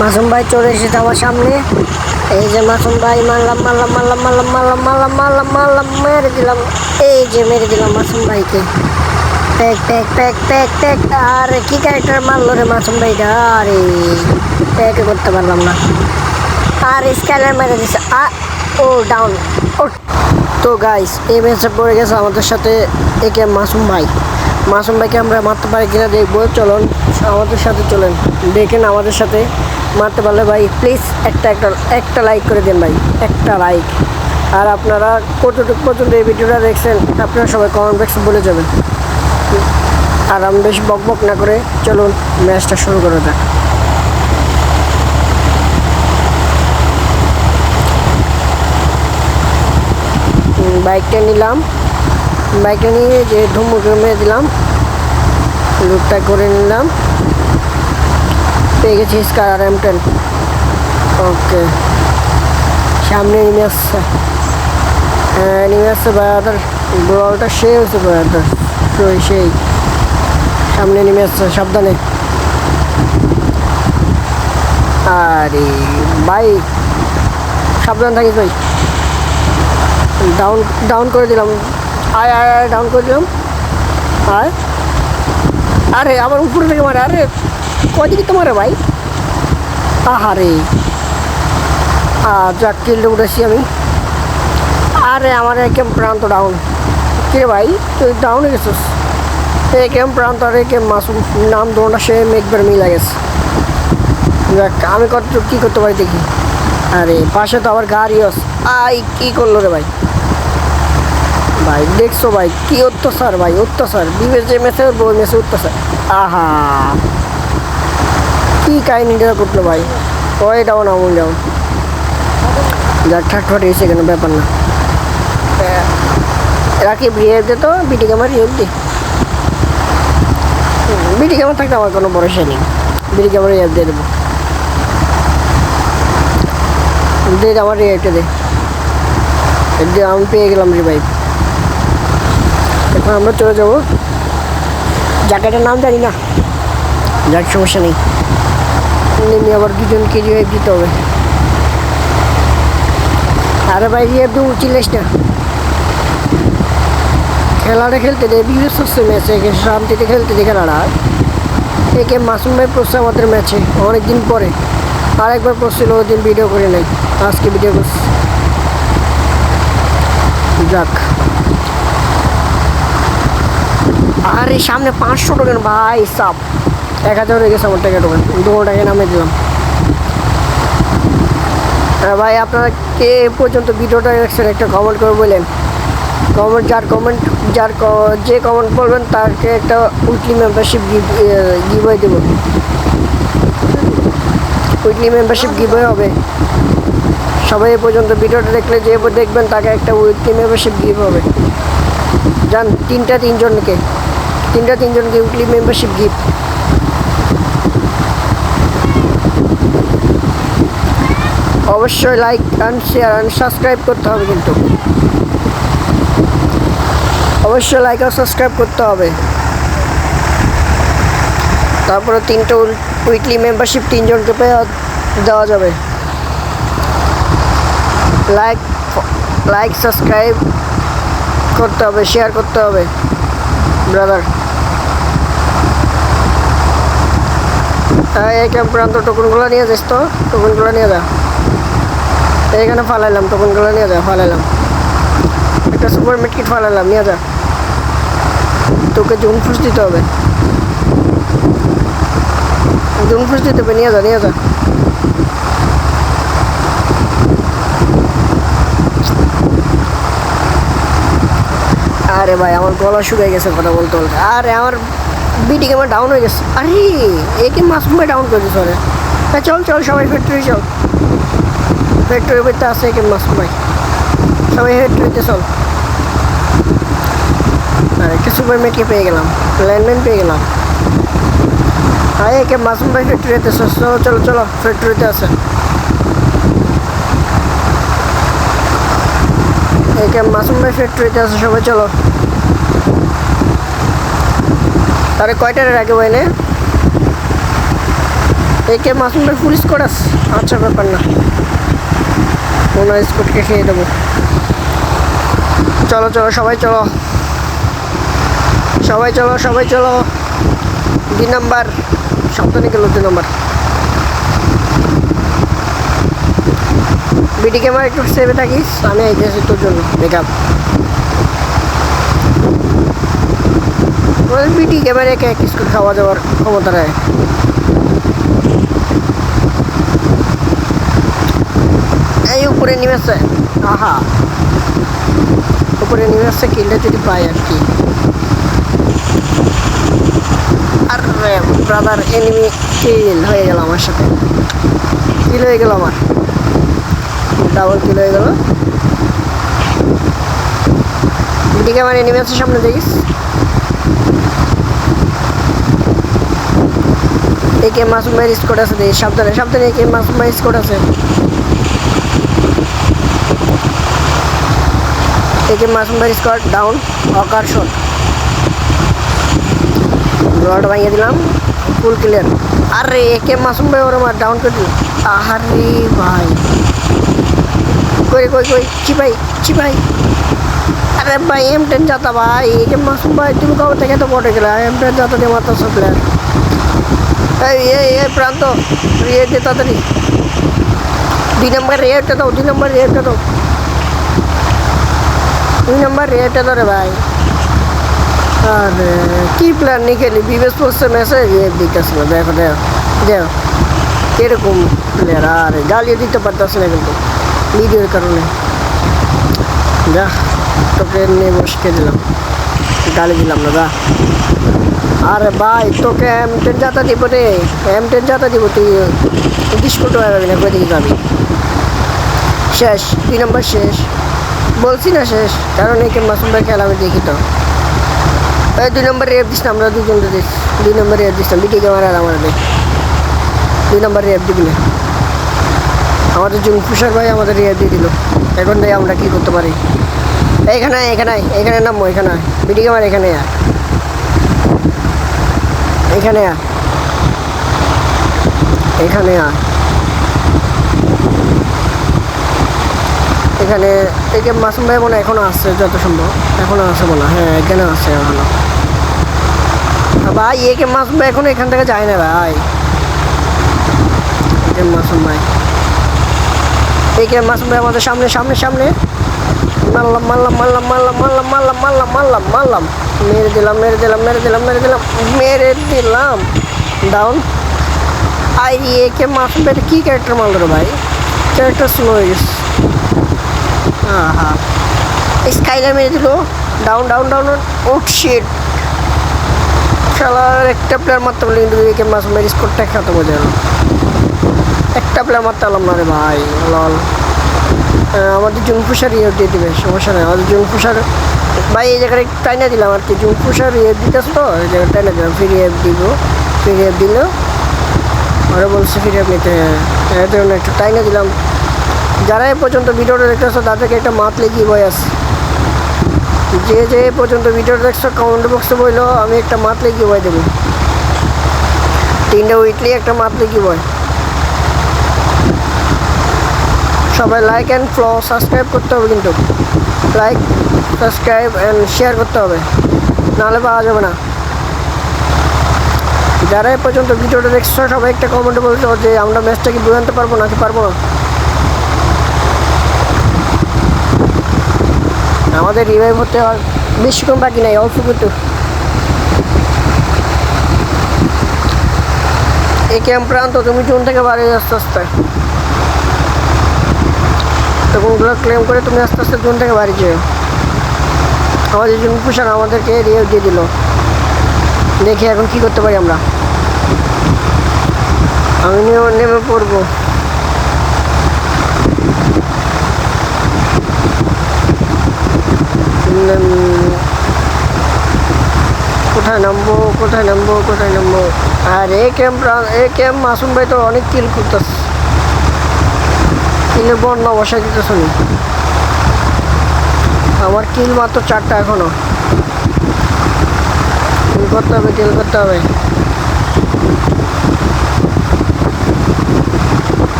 মাসুম ভাই চলে এসেছে আমার সামনে। এই যে মাসুম ভাই, মারলাম মারলাম মারলাম মারলাম মারলাম মারলাম মারলাম মারলাম মেরে দিলাম। এই যে মেরে দিলাম মাসুম ভাইকে। Pack pack pack pack pack. আরে কি ক্যারেক্টার মারলো রে মাসুম ভাইটা! আরে প্যাকে করতে পারলাম না। আর স্ক্যানার মেরে দিছে। ও ডাউন। ও তো গাইস, এই ম্যাচে পড়ে গেছে আমাদের সাথে একে মাসুম ভাই। মাসুম ভাইকে আমরা মারতে পারি কিনা দেখবো। চলুন আমাদের সাথে চলেন, দেখেন আমাদের সাথে মারতে পারলে ভাই প্লিজ একটা লাইক করে দেন ভাই, একটা লাইক। আর আপনারা কতটুকু পর্যন্ত এই ভিডিওটা দেখছেন আপনারা সবাই কমেন্ট বক্সে বলে যাবেন। আর আমি বেশি বক বক না করে চলুন ম্যাচটা শুরু করা যাক। বাইকটা নিলাম, বাইকটা নিয়ে যে ধুমুকে মেরে দিলাম, লুটটা করে নিলাম। পেয়ে গেছি স্কার M10। ওকে, সামনে নেমে আসছে। হ্যাঁ নেমে আসছে ব্রাদার, ব্রলটা সে হয়েছে ব্রাদার, সেই সামনে নেমে আসছে, সাবধানে। আরে ভাই সাবধান থাকিস ভাই। ডাউন ডাউন করে দিলাম। আয় আয় আয় ডাউন করে দিলাম। আয়, আরে আবার উপরে থেকে মারে। আরে কয়দিকে তো মারে ভাই। আহারে যাক কিলটা উঠেছি আমি। আরে আমার একেম প্রান্ত ডাউন। কে ভাই তুই ডাউন হয়ে গেছিস? একেম প্রান্ত আর একেম মাসুম, নাম দোনটা সে একবার মিলে গেছে। যাক আমি কী করতে পারি দেখি। আরে পাশে তো আবার গাড়ি আছে। কী করলো রে ভাই? ভাই দেখছো ভাই কি অত্যাচার, ভাই অত্যাচার। বিবের যে মেসে ওই মেসে অত্যাচার। আহা কি কাহিনিটা করলো ভাই। ওই ডাউন আমুল ডাউন। যাক ঠাটফাট এসে কেন, ব্যাপার না। রাখি রিয়েভ দে তো, বিটিকে আমার রিয়েভ দি। বিটিকে আমার থাকতে আমার কোনো ভরসা নেই। বিটিকে আমার রিয়েভ দিয়ে দেবো। দে আমার রিয়েভটা দে। আমি পেয়ে গেলাম রিভাইভ। এখন আমরা চলে যাবো, জায়গাটার নাম জানি না, যাক সমস্যা নেই। নেমে আবার দুজনকে রিভাইভ দিতে হবে। আরে ভাই রিভাইভ দেবো, চিল্লিস না। খেলাটা খেলতে দে, বিশেষ হচ্ছে ম্যাচে শান্তিতে খেলতে দে খেলাটা। একে মাসুম ভাই পড়ছে আমাদের ম্যাচে অনেকদিন পরে। আরেকবার পড়ছিল, ওই দিন ভিডিও করে নাই, আজকে ভিডিও করছি। যাক আরে সামনে 500 টোকেন ভাই সাপ, 1000 হয়ে গেছে আমার টাকা টোকেন। 2 টাকা নামে দিলাম। ভাই আপনারা কে পর্যন্ত ভিডিওটা দেখছেন একটা কমেন্ট করে বললেন। যে কমেন্ট বলবেন তাকে একটা উইকলি মেম্বারশিপ গিভওয়ে দেব। উইকলি মেম্বারশিপ গিভওয়ে হবে। সবাই এ পর্যন্ত ভিডিওটা দেখলে যে দেখবেন তাকে একটা উইকলি মেম্বারশিপ গিভ হবে। যান তিনজনকে উইকলি মেম্বারশিপ গিভ। অবশ্যই like and share and subscribe করতে হবে, কিন্তু অবশ্যই লাইক আর সাবস্ক্রাইব করতে হবে। তারপরে 3টা উইকলি মেম্বারশিপ 3 জনকে দেওয়া যাবে। লাইক সাবস্ক্রাইব করতে হবে, শেয়ার করতে হবে ব্রাদার। এই ক্যাম্প প্রান্ত টোকনগুলো নিয়ে যাস তো, টোকনগুলো নিয়ে যা। এইখানে ফালাইলাম, টোকনগুলো নিয়ে যা, ফালাইলাম। একটা সুপার মিটকিট ফালাইলাম, নিয়ে যা। তোকে জুন ফুস দিতে হবে, জুন ফুস দিতে হবে, নিয়ে যা। আরে ভাই আমার গলা শুকিয়ে গেছে কথা বলতে বলতে। আরে আমার বিটিকে আমার ডাউন হয়ে গেছে। আরে একে মাসুম ভাই ডাউন করে দিচ্ছে। চল সবাই ফ্যাক্টরি চল, ফ্যাক্টরির ভিতরে আছে একে মাসুম ভাই। সবাই ফ্যাক্টরিতে চল। আর একটা সুপার মেটকে পেয়ে গেলাম, ল্যান্ডম্যান পেয়ে গেলাম। একে মাসুম ভাই ফ্যাক্টরিতে চলো ফ্যাক্টরিতে আছে। একে মাসুম ভাই ফ্যাক্টরিতে আছে, সবাই চলো। আরে কয়টার আগে বইনে একে মাসুম ভাই ফুল স্কোর আছে, আচ্ছা ব্যাপার না, ওনার স্কোরকে খেয়ে দেবো। চলো চলো সবাই চলো, সবাই চলো সবাই চলো। 2 নাম্বার সাবধানে গেল, 2 নাম্বার। বিডি ক্যামেরা একটু সেভে থাকিস, আমি আইতেছি তোর জন্য মেকআপ। বিডি ক্যামেরা একে এক স্কুল খাওয়া যাওয়ার ক্ষমতা নেয়। এই উপরে নেমে আসছে, আহা উপরে নেমে আসছে, কিলটা যদি পাই আর কি। আর ব্রাদার এনিমি কিল হয়ে গেল আমার সাথে, কিল হয়ে গেল আমার, ডাবল কিল হয়ে গেল। এদিকে আমার এনিমি আছে সামনে, দেখিস। একে মাসুম ভাই স্কোর আছে, দেখিস সাবধানে সাবধানে, একে মাসুম ভাই স্কোর আছে। একে মাসুম ভাই স্কোর ডাউন, অকার শট, রড ভাঙিয়ে দিলাম, ফুল ক্লিয়ার। আরে একে মাসুম ভাই ওর আমার ডাউন করে দিল। আহারে ভাই, কই কই কই চিপাই চিপাই। আরে ভাই M10 যাতা ভাই, একে মাসুম ভাই তুমি কবে থেকে তো পটে গেলা, M10 যাতা দিয়ে মাত্র সব প্লেয়ার। এই প্রান্ত রিয়ে দে তাড়াতাড়ি, 2 নম্বর রিয়েটা দাও, 2 নম্বর রিয়েটা দাও, 2 নম্বর রিয়েটা দাও রে ভাই। আরে কি প্ল্যান নিয়ে খেলি, বিবেশ পড়ছে মেসেজ দিতেছিল, দেখো দেখো দেখো কিরকম প্লেয়ার। আরে গালিও দিতে পারতেছে না কিন্তু ভিডিওর কারণে। যা তোকে নিয়ে বসকে দিলাম, গালি দিলাম না, যা। আরে ভাই তোকে M10 যাতা দিব রে, M10 যাতা দিব, তুই বিস্কুট হয়ে যাবি না, কই দিকে যাবি। শেষ, 2 নম্বর শেষ, বলছি না শেষ, কারণ একে মাসুম ভাই খেলা আমি দেখি তো। এই 2 নম্বর রেপ দিস না, আমরা দুজন দিস, 2 নম্বর রেপ দিস না, বিটি ক্যামেরা আমার দেখ, 2 নম্বর রেপ দিবি না। আমাদের জুনফুসার ভাই আমাদের রেপ দিয়ে দিল, এখন দেখ আমরা কী করতে পারি। এইখানে এখানে এখানে নামবো, এখানে বিটি ক্যামেরা এখানে এখানে এখানে এখানে একে মাসুম ভাই মনে এখনো আসছে, যত সম্ভব এখনো আছে বলা, হ্যাঁ এখানে আছে এখনো। ভাই একে মাসুম ভাই এখন এখান থেকে যায় না ভাই, একে মাসুম ভাই, একে মাসুম ভাই আমাদের সামনে সামনে সামনে। মারলাম মারলাম মারলাম মারলাম মারলাম মারলাম মারলাম মারলাম মারলাম, মেরে দিলাম মেরে দিলাম মেরে দিলাম মেরে দিলাম মেরে দিলাম, ডাউন। আর একে মাসুম ভাই কী ক্যারেক্টার মারল রে ভাই, ক্যারেক্টার স্লো হয়ে গেছে। হ্যাঁ হ্যাঁ স্কাইলার মেরে দিল, ডাউন ডাউন ডাউন। ও শিট, খেলার একটা প্লেয়ার মারতে পারলে কিন্তু একে মাসুম ভাই স্কোরটা খেতে বোঝা গেল, একটা প্লেয়ার মারতে পারলাম না রে ভাই, লল। আমাদের জুনফুসার ইয়ে দিয়ে দেবে, সমস্যা নেই, আমাদের জুনফুসার ভাই এই জায়গায় টাইনা দিলাম আর কি, জুনফুসার ইয়ে দিতেছে তো, এই জায়গায় টাইনা দিলাম, ফ্রি অ্যাপ দিব, ফ্রি অ্যাপ দিল, আরও বলছে ফ্রি অ্যাপ নিতে, এর জন্য একটু টাইনা দিলাম। যারা এ পর্যন্ত ভিডিওটা দেখতেছো তাদেরকে একটা মাতলে কি বই আছে, যে যে পর্যন্ত ভিডিওটা দেখছো কমেন্ট বক্সে বললো আমি একটা মাতলে কি বই দেবো, 3টা উইকলি একটা মাতলে কি বই। সবাই লাইক অ্যান্ড ফলো সাবস্ক্রাইব করতে হবে, কিন্তু লাইক সাবস্ক্রাইব অ্যান্ড শেয়ার করতে হবে, নাহলে পাওয়া যাবে না। যারা এ পর্যন্ত ভিডিওটা দেখছো সবাই একটা কমেন্টে বলছো যে আমরা ম্যাচটা কি বুঝাতে পারবো নাকি পারবো না। আমাদের রিভাইভ হতে আর বেশিক্ষণ বাকি নাই, অল্প কিন্তু। এই ক্যাম্প প্রান্ত তুমি জুন থেকে বাড়ি আস্তে আস্তে, তখনগুলো ক্লেম করে তুমি আস্তে আস্তে জুন থেকে বাড়ি যেও। আমাদের জুন পোশাক আমাদেরকে রিভাইভ দিয়ে দিল, দেখি এখন কি করতে পারি আমরা। আমি নেমে পড়বো, কোথায় নামবো কোথায় নামবো কোথায় নামবো। আর এই ক্যাম্প মাসুম ভাই তো অনেক কিল করতেছে, কিলের বন্যা বসাই দিতে শুনি। আমার কিল মাত্র 4টা এখনো, কিল করতে হবে কিল করতে হবে।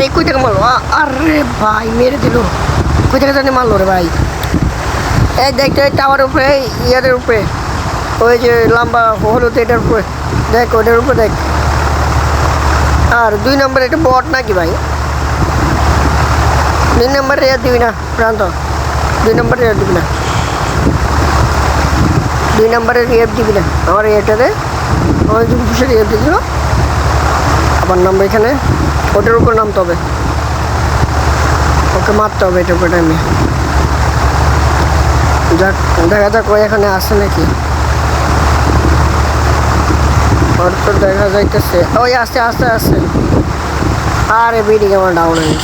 আরে কই থেকে মারলো আরে ভাই মেরে দিল কই থেকে জানি মারলো রে ভাই এই দেখতে টাওয়ারের উপরে ইয়াদের উপরে ওই যে লম্বা হলুদ এটার উপরে দেখ ওটার উপরে দেখ আর 2 নম্বর এটা বট নাকি ভাই 2 নম্বর রেয়ার দিবি না প্রান্ত 2 নম্বর রেয়ার দিবি না 2 নম্বরের রেয়ার দিবি না আমার এটাতে আমার জুম ফুসে রেয়ার দিয়েছিল আবার নামবে এখানে ওটার উপর নামতে হবে ওকে মারতে হবে এটার উপরে টাইমে যাক দেখা যাক ওই এখানে আসে নাকি ওর তো দেখা যাইতেছে ওই আস্তে আস্তে আসছে আরে বিডি আমার ডাউন হয়ে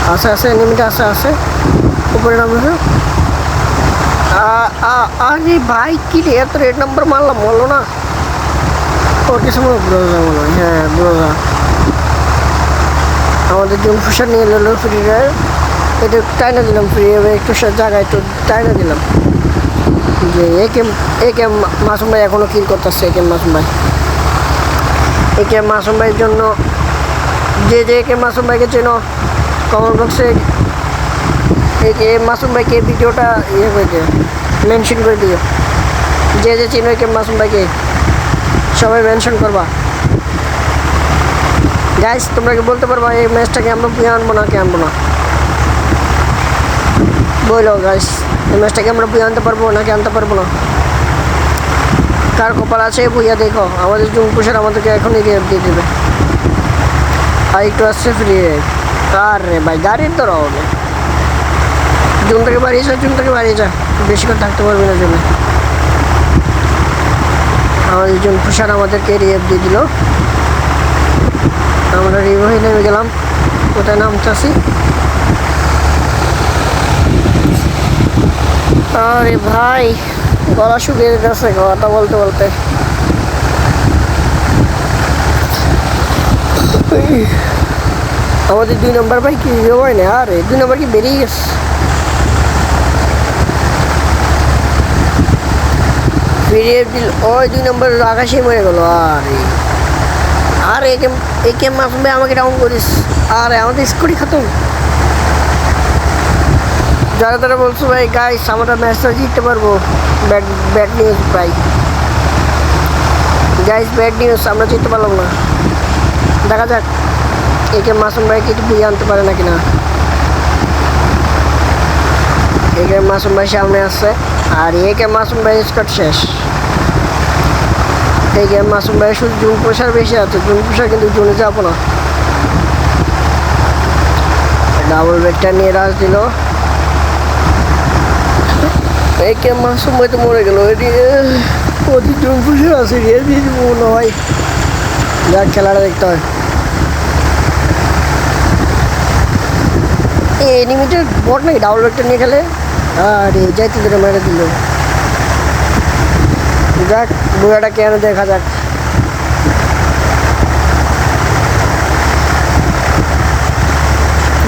গেছে আসে এনিমিটা আসে উপরে নামবে আরে ভাই কি রে এত রেড নাম্বার মারলাম বলো না ওর কিছু ব্রোজা মনে হয় হ্যাঁ ব্রোজা আমাদের জুম ফুসার নিয়ে এলো ফ্রি রাইড এটা টাইনা দিলাম ফ্রি একটু জায়গায় একটু টাইনা দিলাম যে একে মাসুম ভাই এখনও কিল করতেছে একে মাসুম ভাই একে মাসুম ভাইয়ের জন্য যে একে মাসুম ভাইকে চেনো কমেন্ট বক্সে একে মাসুম ভাইকে ভিডিওটা ইয়ে করে দিও মেনশন করে দিও যে চেনো একে মাসুম ভাইকে সবাই মেনশন করবা গাইস তোমরা কি বলতে পারবা এই ম্যাচটাকে আমরা বুয়ে আনবো না কে আনবো না বলো গাইস এই ম্যাচটাকে আমরা বুয়ে আনতে পারবো নাকি আনতে পারবো না কার কপাল আছে বুইয়া দেখো আমাদের জুম পুষার আমাদেরকে এখনই রেপ দিয়ে দেবে আর একটু আসছে ফ্রি কার রে ভাই গাড়ির তো হবে জুম থেকে বাড়িয়ে যা বেশি করে থাকতে পারবি না জমে আমাদের জুম পুষার আমাদেরকে রেপ দিয়ে দিল আমরা রিভ হয়ে নেমে গেলাম কোথায় নামতেছি আরে ভাই গলা শুকিয়ে গেছে কথা বলতে বলতে আমাদের 2 নম্বর ভাই কি হয় না আরে 2 নম্বর কি বেরিয়ে গেছে ফিরিয়ে দিল ওই 2 নম্বর আকাশে মরে গেল আরে একে মাসবে আমাকে ডাউন করিস আরে আমাদের স্কোরই খতম যারা তারা বলছো ভাই গাইস আমরা ম্যাচটা জিততে পারবো ব্যাড নিউজ ভাই গাইস ব্যাড নিউজ আমরা জিততে পারলাম না দেখা যাক একে মাসুম ভাই কিছু বুঝে আনতে পারে নাকি না একে মাসুম ভাই সামনে আসছে আর একে মাসুম ভাই স্কট শেষ একে মাসুম ভাই শুধু জুন প্রসার বেশি আছে জুন প্রসার কিন্তু জুনে যাবো না ডাবল বেডটা নিয়ে রাজ দিল একে মাসুম ভাই তো মরে গেল ওদের জুন প্রসার আছে রে দিয়ে দিব মনে হয় যাক খেলাটা দেখতে হয় এই এনিমিটার বট নাকি ডাবল বেডটা নিয়ে খেলে আরে যাইতে ধরে মেরে দিল যাক বুড়াটা কেন দেখা যাক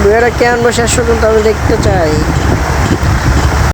বুড়াটা কেন শেষ পর্যন্ত আমি দেখতে চাই